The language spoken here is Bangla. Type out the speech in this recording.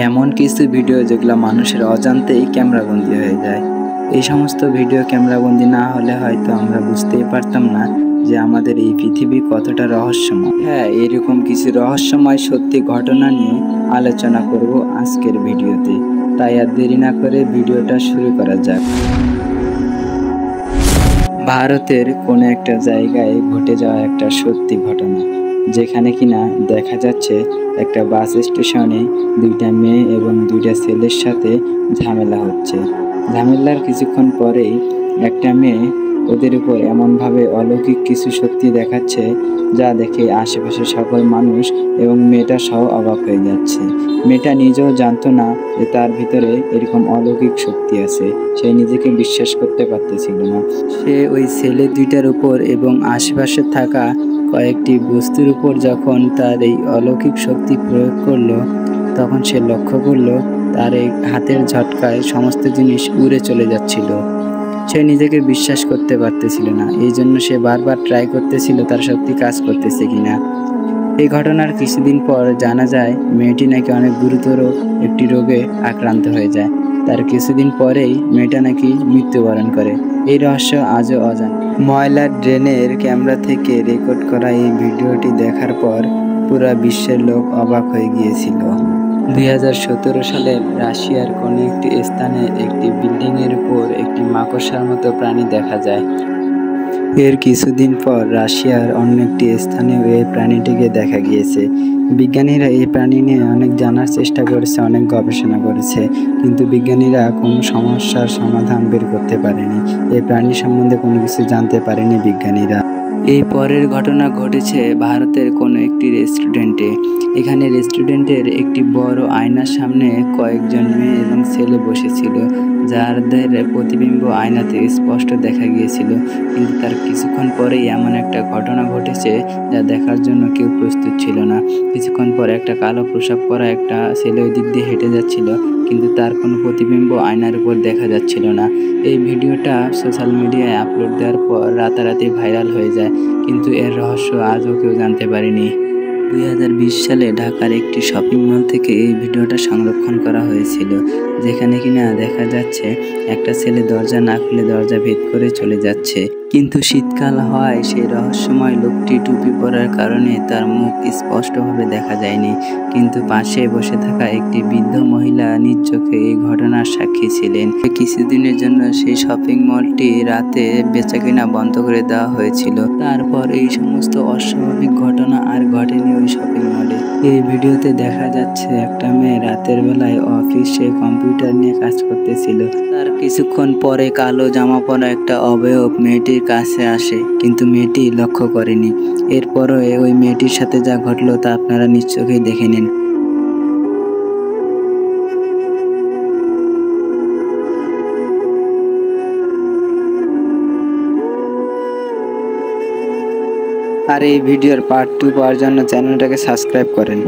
এমন কিছু ভিডিও যেগুলো মানুষের অজান্তেই ক্যামেরাবন্দি হয়ে যায়। এই সমস্ত ভিডিও ক্যামেরাবন্দি না হলে হয়তো আমরা বুঝতেই পারতাম না যে আমাদের এই পৃথিবী কতটা রহস্যময়। হ্যাঁ, এরকম কিছু রহস্যময় সত্যি ঘটনা নিয়ে আলোচনা করব আজকের ভিডিওতে। তাই আর দেরি না করে ভিডিওটা শুরু করা যাক। ভারতের কোনো একটা জায়গায় ঘটে যাওয়া একটা সত্যি ঘটনা, যেখানে কিনা দেখা যাচ্ছে একটা বাস স্টেশনে দুইটা মেয়ে এবং দুইটা ছেলের সাথে ঝামেলা হচ্ছে। ঝামেলার কিছুক্ষণ পরেই একটা মেয়ে ওদের উপর এমনভাবে অলৌকিক কিছু শক্তি দেখাচ্ছে, যা দেখে আশেপাশে সকল মানুষ এবং মেয়েটা সহ অবাক হয়ে যাচ্ছে। মেয়েটা নিজেও জানতো না যে তার ভিতরে এরকম অলৌকিক শক্তি আছে। সে নিজেকে বিশ্বাস করতে পারতেছিল না। সে ওই ছেলে দুইটার উপর এবং আশেপাশে থাকা কয়েকটি বস্তুর উপর যখন তার এই অলৌকিক শক্তি প্রয়োগ করলো, তখন সে লক্ষ্য করলো তার এই হাতের ঝটকায় সমস্ত জিনিস উড়ে চলে যাচ্ছিল। সে নিজেকে বিশ্বাস করতে পারতেছিল না। এই জন্য সে বারবার ট্রাই করতেছিল তার শক্তি কাজ করতেছে কিনা। এই ঘটনার কিছুদিন পর জানা যায় মেয়েটি নাকি অনেক গুরুতর একটি রোগে আক্রান্ত হয়ে যায়। তার কিছুদিন পরেই মেয়েটা নাকি মৃত্যুবরণ করে। এই রহস্য আজও অজানা। ময়লার ড্রেনের ক্যামেরা থেকে রেকর্ড করা এই ভিডিওটি দেখার পর পুরো বিশ্বের লোক অবাক হয়ে গিয়েছিল। 2017 সালের রাশিয়ার কোনো একটি স্থানে একটি বিল্ডিংয়ের উপর একটি মাকড়সার মতো প্রাণী দেখা যায়। এর কিছুদিন পর রাশিয়ার অন্য একটি স্থানেও এই প্রাণীটিকে দেখা গিয়েছে। বিজ্ঞানীরা এই প্রাণী নিয়ে অনেক জানার চেষ্টা করেছে, অনেক গবেষণা করেছে, কিন্তু বিজ্ঞানীরা কোনো সমস্যার সমাধান বের করতে পারেনি। এই প্রাণী সম্বন্ধে কোনো কিছু জানতে পারেনি বিজ্ঞানীরা। এই পরের ঘটনা ঘটেছে ভারতের কোনো একটি রেস্টুরেন্টে। এখানে রেস্টুরেন্টের একটি বড় আয়নার সামনে কয়েকজন মেয়ে এবং ছেলে বসেছিল, যাদের প্রতিবিম্ব আয়নাতে স্পষ্ট দেখা গিয়েছিল। কিন্তু তার কিছুক্ষণ পরেই এমন একটা ঘটনা ঘটেছে যা দেখার জন্য কেউ প্রস্তুত ছিল না। কিছুক্ষণ পর একটা কালো পোশাক পরা একটা ছেলে ওই দিক দিয়ে হেঁটে যাচ্ছিল, কিন্তু তার কোনো প্রতিবিম্ব আয়নার উপর দেখা যাচ্ছিল না। এই ভিডিওটা সোশ্যাল মিডিয়ায় আপলোড দেওয়ার পর রাতারাতি ভাইরাল হয়ে যায়, কিন্তু এর রহস্য আজও কেউ জানতে পারেনি। 2020 সালে ঢাকার একটি শপিং মল থেকে এই ভিডিওটা সংরক্ষণ করা হয়েছিল, যেখানে কিনা দেখা যাচ্ছে একটা ছেলে দরজা না খুলে দরজা ভেদ করে চলে যাচ্ছে। কিন্তু শীতকাল হওয়ায় সেই রহস্যময় লোকটি টুপি পরার কারণে তার মুখ স্পষ্টভাবে দেখা যায়নি। কিন্তু পাশে বসে থাকা একটি বৃদ্ধ মহিলা নিজ চোখে এই ঘটনার সাক্ষী ছিলেন। কিছুদিনের জন্য সেই শপিং মলটি রাতে বেচাকেনা বন্ধ করে দেওয়া হয়েছিল। তারপর এই সমস্ত অস্বাভাবিক ঘটনা আর ঘটেনি ওই শপিং মলে। এই ভিডিওতে দেখা যাচ্ছে একটা মেয়ে রাতের বেলায় অফিসে কম্পিউটার নিয়ে কাজ করতেছিল। তার কিছুক্ষণ পরে কালো জামা পরা একটা অবয়ব মেয়েটির কাছে আসে, কিন্তু মেয়েটি লক্ষ্য করেনি। এরপরও ওই মেয়েটির সাথে যা ঘটলো তা আপনারা নিজ চোখেই দেখে নিন। আর এই ভিডিওর পার্ট 2 পাওয়ার জন্য চ্যানেলটাকে সাবস্ক্রাইব করেন।